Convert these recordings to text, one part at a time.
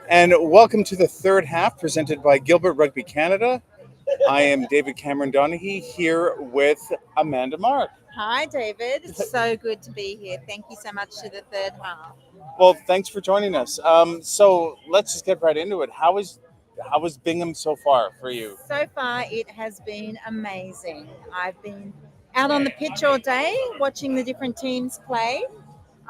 And welcome to the third half presented by Gilbert Rugby Canada. I am David Cameron Donaghy here with Amanda Mark. Hi, David. It's so good to be here. Thank you so much to the third half. Well, thanks for joining us. So let's just get right into it. How is Bingham so far for you? So far, it has been amazing. I've been out on the pitch all day watching the different teams play.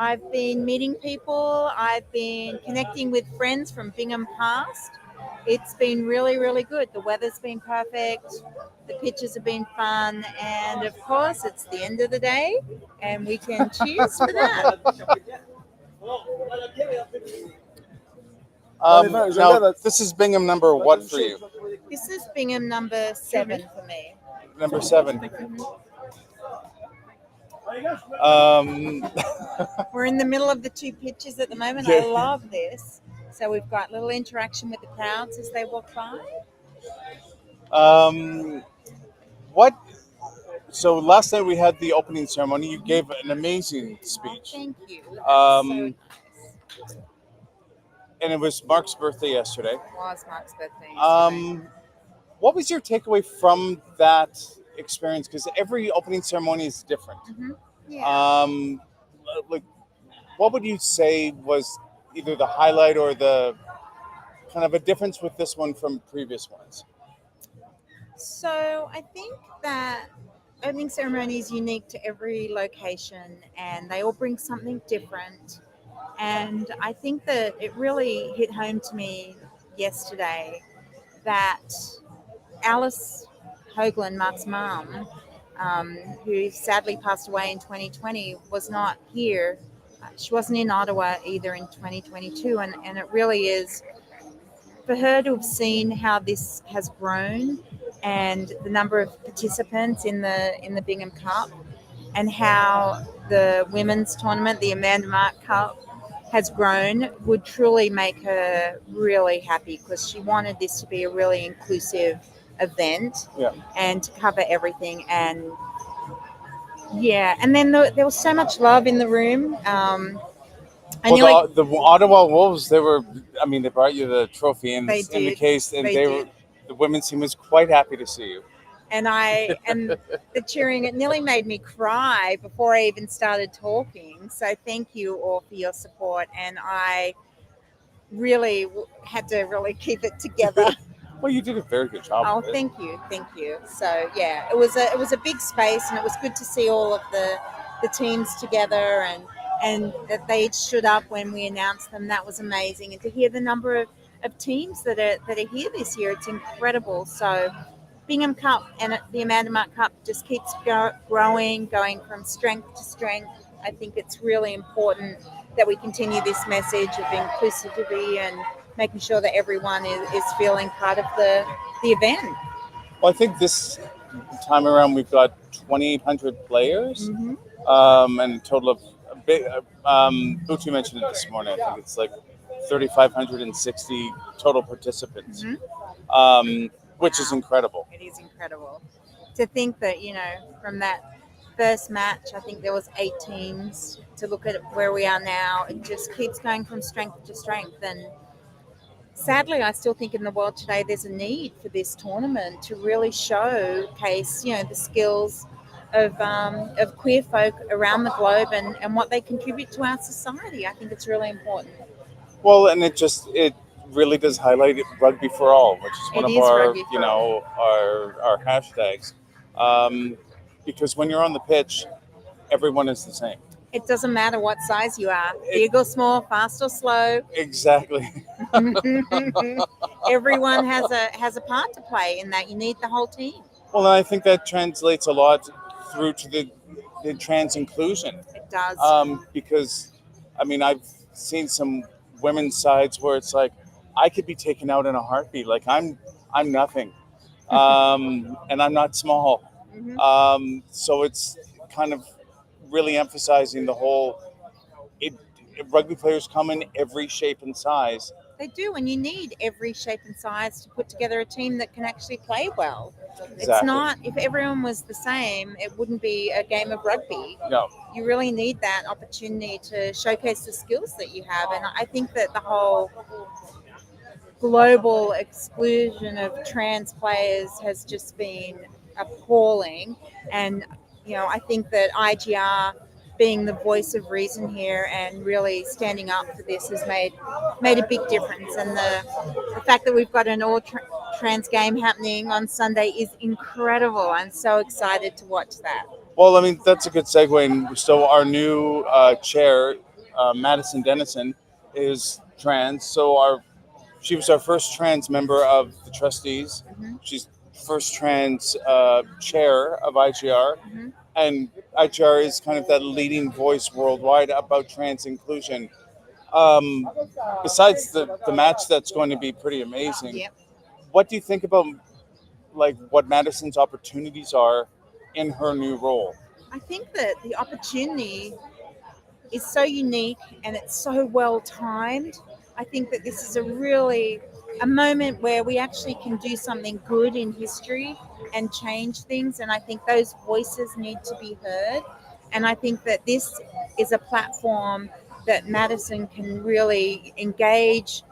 I've been meeting people. I've been connecting with friends from Bingham Past. It's been really, really good. The weather's been perfect. The pitches have been fun. And of course, it's the end of the day, and we can cheers for that. Now, this is Bingham number what for you? This is Bingham number 7 for me. Number 7. Um, We're in the middle of the two pitches at the moment. Yeah. I love this. So we've got little interaction with the crowds as they walk by. um, what? So last night we had the opening ceremony. You gave an amazing speech. Thank you. Um, So and it was Mark's birthday yesterday. it was Mark's birthday. What was your takeaway from that experience? Because every opening ceremony is different. Yeah. Um, like, what would you say was either the highlight or the kind of a difference with this one from previous ones? So I think that opening ceremony is unique to every location and they all bring something different. And I think that it really hit home to me yesterday that Alice Hoagland, Mark's mum, who sadly passed away in 2020, was not here. She wasn't in Ottawa either in 2022. And it really is for her to have seen how this has grown and the number of participants in the Bingham Cup and how the women's tournament, the Amanda Mark Cup, has grown would truly make her really happy because she wanted this to be a really inclusive event Yeah. and to cover everything. And yeah, and then there was so much love in the room. I nearly, Well, the Ottawa Wolves, they brought you the trophy in They in the did. case, and They were did. the women's team was quite happy to see you. and the cheering, it nearly made me cry before I even started talking. So thank you all for your support, and I really had to really keep it together. Well, you did a very good job. Oh, with it. thank you. So yeah, it was a big space, and it was good to see all of the teams together, and that they each stood up when we announced them. That was amazing, and to hear the number of teams that are here this year, it's incredible. So Bingham Cup and the Amanda Mark Cup just keeps growing, going from strength to strength. I think it's really important that we continue this message of inclusivity and making sure that everyone is feeling part of the event. Well, I think this time around we've got 2,800 players, Mm-hmm. and a total of a big. Bucci mentioned it this morning. I think it's like 3,560 total participants, which is incredible. It is incredible to think that, from that first match, I think there was 8 teams. To look at where we are now, it just keeps going from strength to strength. And sadly, I still think in the world today there's a need for this tournament to really showcase, the skills of queer folk around the globe and what they contribute to our society. I think it's really important. Well, and it really does highlight rugby for all, which is one It of is our rugby for all. our hashtags. Um, because when you're on the pitch, everyone is the same. It doesn't matter what size you are, big or small, fast or slow. Exactly. Everyone has a part to play in that. You need the whole team. Well, and I think that translates a lot through to the trans inclusion. It does. Because, I've seen some women's sides where it's like I could be taken out in a heartbeat. Like I'm nothing, and I'm not small. Mhm. So it's kind of really emphasizing the whole. It, Rugby players come in every shape and size. They do, and you need every shape and size to put together a team that can actually play well. It's Exactly. not, if everyone was the same, it wouldn't be a game of rugby. No. You really need that opportunity to showcase the skills that you have. And I think that the whole global exclusion of trans players has just been appalling. And, I think that IGR being the voice of reason here and really standing up for this has made a big difference. And the fact that we've got an trans game happening on Sunday is incredible. I'm so excited to watch that. Well, I mean, that's a good segue. And so our new chair, Madison Dennison, is trans. So she was our first trans member of the trustees. Mm-hmm. She's first trans chair of IGR. Mm-hmm. And IGR is kind of that leading voice worldwide about trans inclusion. Besides the match that's going to be pretty amazing, Yep. what do you think about like what Madison's opportunities are in her new role? I think that the opportunity is so unique and it's so well timed. I think that this is a moment where we actually can do something good in history and change things. And I think those voices need to be heard. And I think that this is a platform that Madison can really engage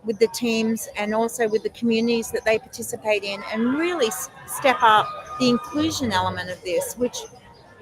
with the teams and also with the communities that they participate in and really step up the inclusion element of this, which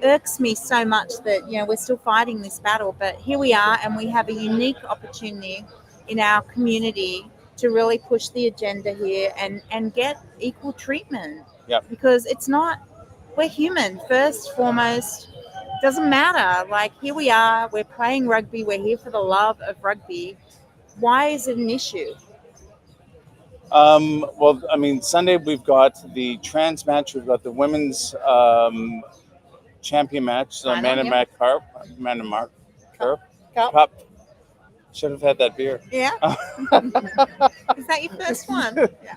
irks me so much that we're still fighting this battle. But here we are, and we have a unique opportunity in our community to really push the agenda here and get equal treatment. Yep. Because we're human first, foremost. Doesn't matter. Like, here we are, we're playing rugby, we're here for the love of rugby. Why is it an issue? Well, I mean, Sunday we've got the trans match, we've got the women's champion match, so Amanda Mark Cup. Should have had that beer. Yeah. Is that your first one? Yeah.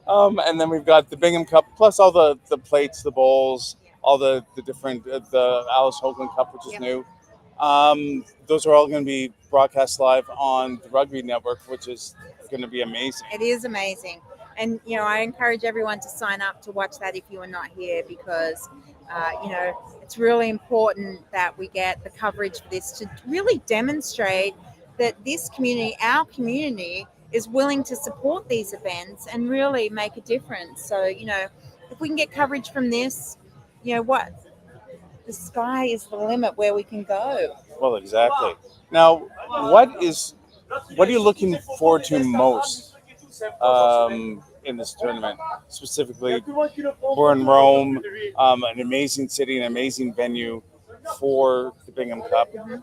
And then we've got the Bingham Cup, plus all the plates, the bowls, all the different, the Alice Hoagland Cup, which is new. Those are all going to be broadcast live on the Rugby Network, which is going to be amazing. It is amazing. And, I encourage everyone to sign up to watch that if you are not here, because, it's really important that we get the coverage for this to really demonstrate that this community, our community, is willing to support these events and really make a difference. So, if we can get coverage from this, the sky is the limit where we can go. Well, exactly. Now, what are you looking forward to most in this tournament? Specifically, we're in Rome, an amazing city, an amazing venue for the Bingham Cup. Mm-hmm.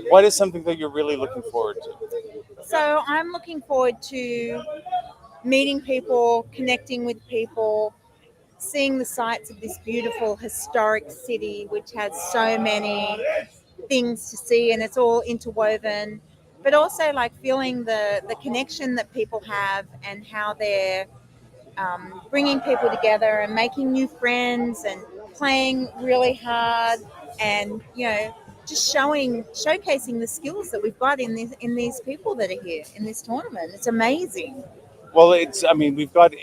What is something that you're really looking forward to? So I'm looking forward to meeting people, connecting with people, seeing the sights of this beautiful historic city, which has so many things to see and it's all interwoven, but also like feeling the connection that people have and how they're bringing people together and making new friends and playing really hard and, just showcasing the skills that we've got in these people that are here in this tournament. It's amazing. Well, we've got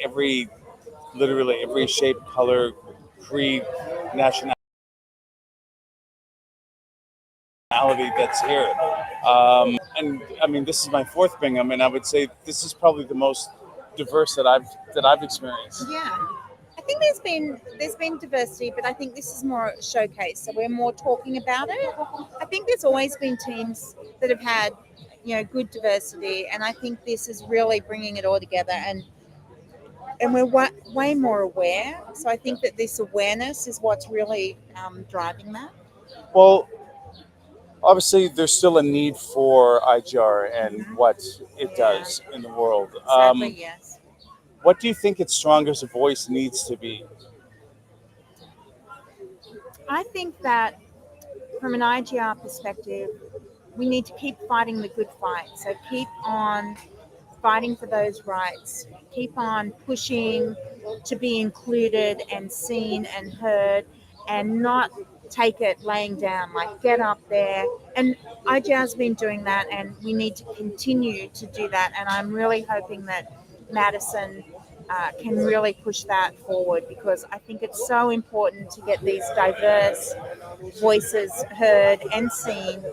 literally every shape, color, creed, nationality that's here. This is my fourth Bingham, and I would say this is probably the most diverse that I've experienced. Yeah. I think there's been diversity, but I think this is more a showcase. So we're more talking about it. I think there's always been teams that have had, good diversity, and I think this is really bringing it all together. And we're way more aware. So I think that this awareness is what's really driving that. Well, obviously, there's still a need for IGR and what it does in the world. Sadly, yes. What do you think its strongest voice needs to be? I think that from an IGR perspective, we need to keep fighting the good fight. So keep on fighting for those rights. Keep on pushing to be included and seen and heard, and not take it laying down, like get up there. And IGR's been doing that, and we need to continue to do that. And I'm really hoping that Madison can really push that forward, because I think it's so important to get these diverse voices heard and seen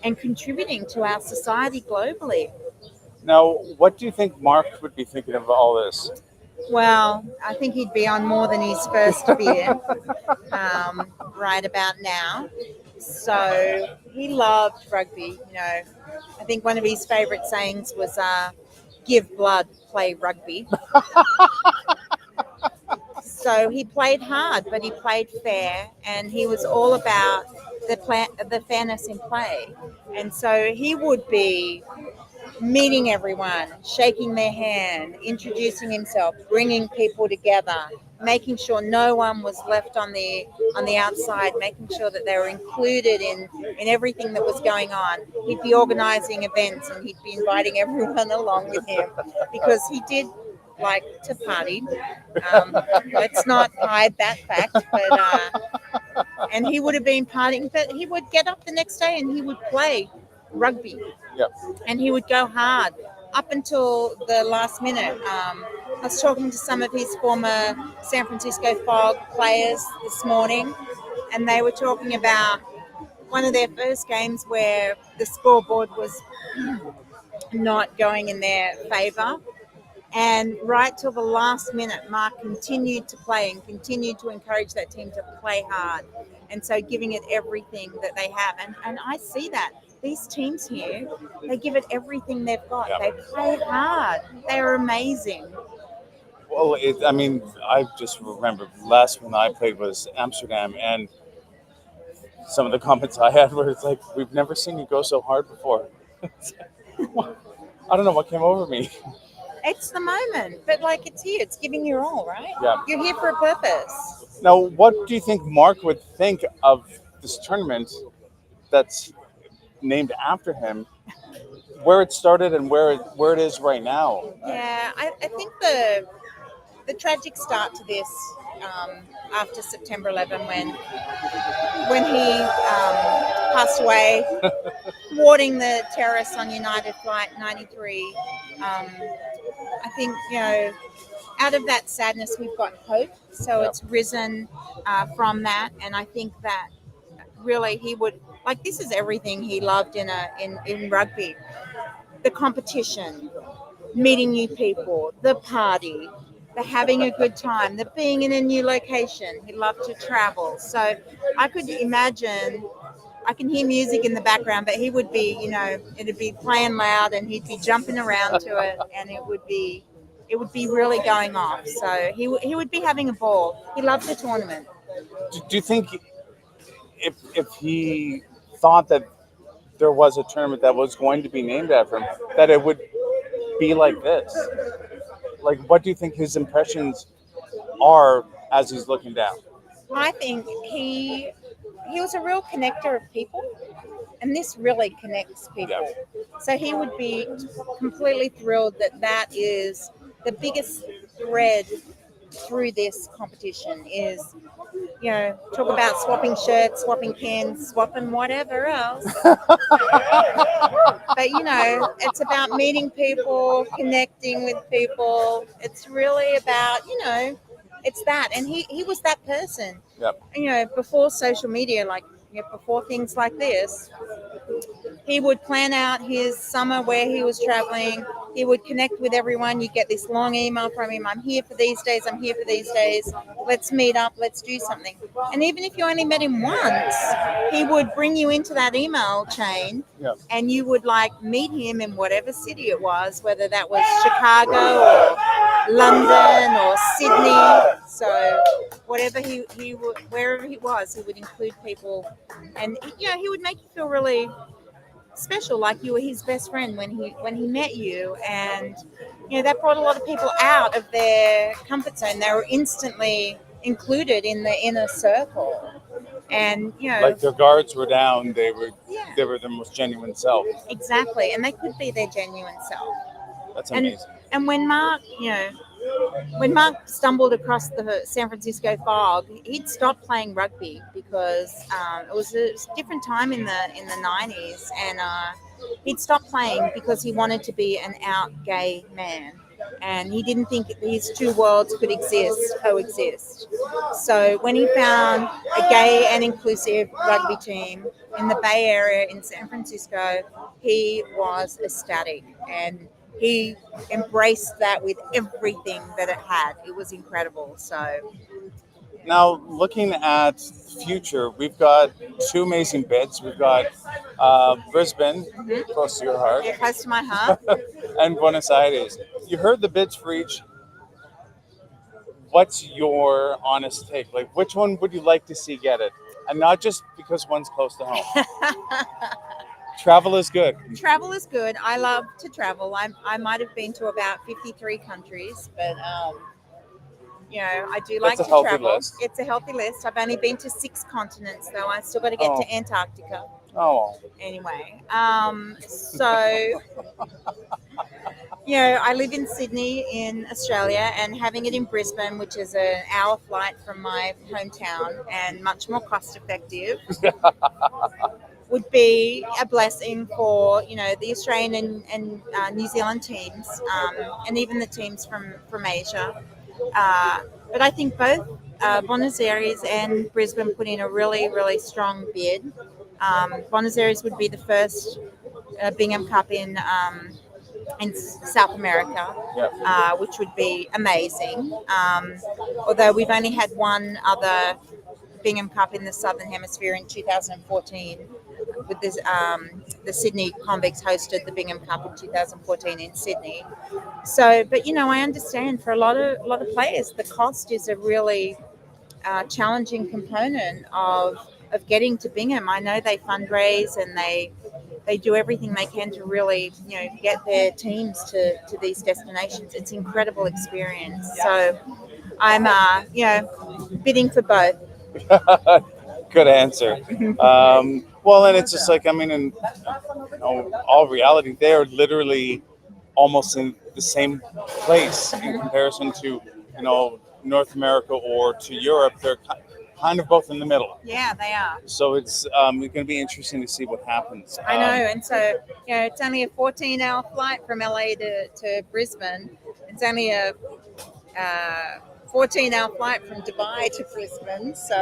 and contributing to our society globally. Now, what do you think Mark would be thinking of all this? Well, I think he'd be on more than his first beer right about now. So he loved rugby. I think one of his favourite sayings was "Give blood, play rugby." So he played hard, but he played fair, and he was all about the fairness in play. And so he would be meeting everyone, shaking their hand, introducing himself, bringing people together, making sure no one was left on the outside, making sure that they were included in everything that was going on. He'd be organising events and he'd be inviting everyone along with him because he did like to party. Let's not hide that fact, and he would have been partying, but he would get up the next day and he would play rugby Yep. and he would go hard up until the last minute. I was talking to some of his former San Francisco Fog players this morning, and they were talking about one of their first games where the scoreboard was not going in their favour. And right till the last minute, Mark continued to play and continued to encourage that team to play hard. And so giving it everything that they have. And I see that. These teams here, they give it everything they've got. Yep. They play hard. They're amazing. Well, I mean, I just remember last one I played was Amsterdam, and some of the comments I had were it's like, we've never seen you go so hard before. I don't know what came over me. It's the moment. But like it's here. It's giving your all, right? Yeah. You're here for a purpose. Now, what do you think Mark would think of this tournament that's named after him, where it started and where it is right now? Yeah, I think the tragic start to this after September 11 when he passed away, thwarting the terrorists on United Flight 93. I think, out of that sadness, we've got hope. So it's risen from that. And I think that really he would, like, this is everything he loved in rugby. The competition, meeting new people, the party, the having a good time, the being in a new location. He loved to travel. So I could imagine, I can hear music in the background, but he would be, it'd be playing loud and he'd be jumping around to it and it would be really going off. So he would be having a ball. He loved the tournament. Do you think if he thought that there was a tournament that was going to be named after him, that it would be like this? Like, what do you think his impressions are as he's looking down? I think he was a real connector of people, and this really connects people. Yeah. So he would be completely thrilled that is the biggest thread through this competition is, talk about swapping shirts, swapping pens, swapping whatever else. But, it's about meeting people, connecting with people. It's really about, it's that. And he was that person. Yep. Before social media, before things like this, he would plan out his summer where he was traveling. He would connect with everyone. You get this long email from him. I'm here for these days. I'm here for these days. Let's meet up. Let's do something. And even if you only met him once, he would bring you into that email chain. Yep. And you would meet him in whatever city it was, whether that was Chicago or London or Sydney. So whatever he would, wherever he was, he would include people. And, he would make you feel really special, like you were his best friend when he met you. And that brought a lot of people out of their comfort zone. They were instantly included in the inner circle, and like their guards were down, they were their most genuine self. Exactly, and they could be their genuine self. That's amazing. And when Mark stumbled across the San Francisco Fog, he'd stopped playing rugby because it was a different time in the 90s, and he'd stopped playing because he wanted to be an out gay man, and he didn't think these two worlds could coexist. So when he found a gay and inclusive rugby team in the Bay Area in San Francisco, he was ecstatic, and he embraced that with everything that it had. It was incredible. So Now, looking at the future, we've got two amazing bids. We've got Brisbane, close to your heart, yeah, close to my heart. and Buenos Aires. You heard the bids for each. What's your honest take? Like, which one would you like to see get it? And not just because one's close to home. Travel is good. Travel is good. I love to travel. I might have been to about 53 countries, but I do like That's a to healthy travel. list. It's a healthy list. I've only been to 6 continents, though. I still got to get Oh. to Antarctica. Oh, Anyway, so I live in Sydney in Australia, and having it in Brisbane, which is an hour flight from my hometown and much more cost effective, would be a blessing for the Australian and New Zealand teams, and even the teams from Asia. But I think both Buenos Aires and Brisbane put in a really, really strong bid. Buenos Aires would be the first Bingham Cup in South America, yeah. which would be amazing. Although we've only had one other Bingham Cup in the Southern Hemisphere in 2014, with this, the Sydney Convicts hosted the Bingham Cup in 2014 in Sydney. So, but I understand for a lot of players, the cost is a really challenging component of getting to Bingham. I know they fundraise and they do everything they can to really get their teams to these destinations. It's an incredible experience. So I'm bidding for both. Good answer. Well, and it's just like, I mean, in all reality, they are literally almost in the same place in comparison to North America or to Europe. They're kind of both in the middle. Yeah, they are. So it's going to be interesting to see what happens. I know, and so it's only a 14-hour flight from LA to Brisbane. It's only a 14-hour flight from Dubai to Brisbane. So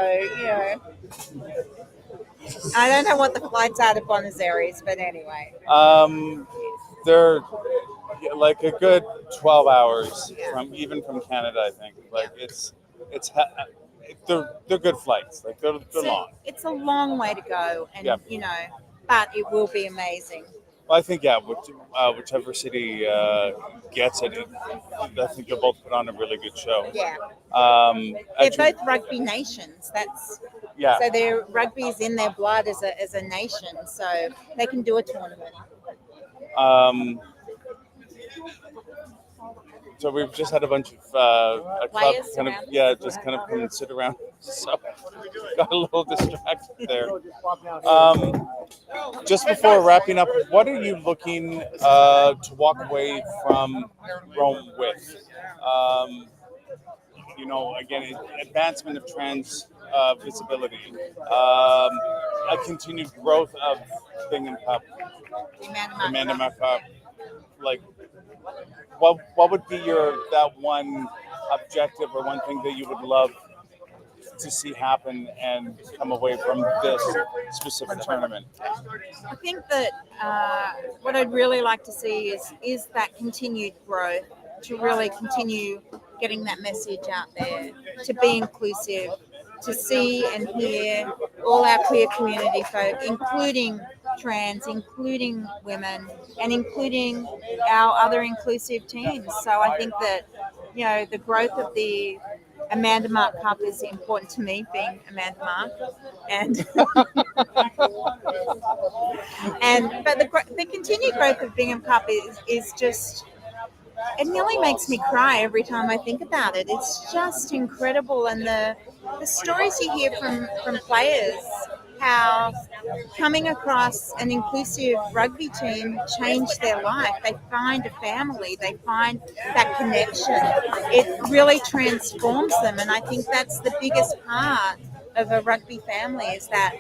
I don't know what the flights are to Buenos Aires, but anyway. They're like a good 12 hours Yeah. from Canada, I think. Like they're good flights. Like they're long. It's a long way to go, and Yeah. but it will be amazing. Well, I think whichever city gets it, I think they'll both put on a really good show. Yeah, they're Actually, both rugby nations. yeah. So their rugby is in their blood as a nation, so they can do a tournament. So we've just had a bunch of a club Players kind of around. just kind of come and sit around. So got a little distracted there. Just before wrapping up, what are you looking to walk away from Rome with? Again, advancement of trans visibility, a continued growth of Bingham Cup, Amanda Cup. Like, what would be that one objective or one thing that you would love to see happen and come away from this specific tournament? I think that what I'd really like to see is that continued growth, to really continue getting that message out there, to be inclusive, to see and hear all our queer community folk, including trans, including women, and including our other inclusive teams. So I think that, the growth of the Amanda Mark Cup is important to me, being Amanda Mark, and but the continued growth of Bingham Cup is just, it nearly makes me cry every time I think about it. It's just incredible, and the stories you hear from players, how coming across an inclusive rugby team changed their life. They find a family, they find that connection. It really transforms them, and I think that's the biggest part of a rugby family, is that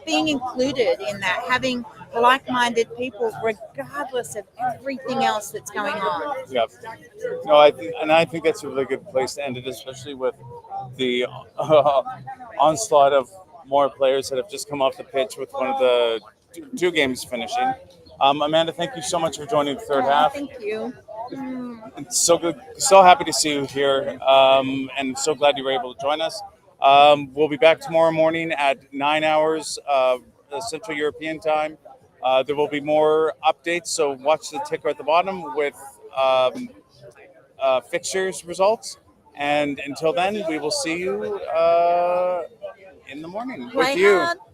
being included in that, having like-minded people regardless of everything else that's going on. Yeah. No, I think that's a really good place to end it, especially with the onslaught of more players that have just come off the pitch with one of the two games finishing. Amanda, thank you so much for joining the third Oh, half. thank you. Mm. It's so good, so happy to see you here, and so glad you were able to join us. We'll be back tomorrow morning at 9 hours Central European time. There will be more updates, so watch the ticker at the bottom with fixtures results. And until then, we will see you in the morning with Play you. hard.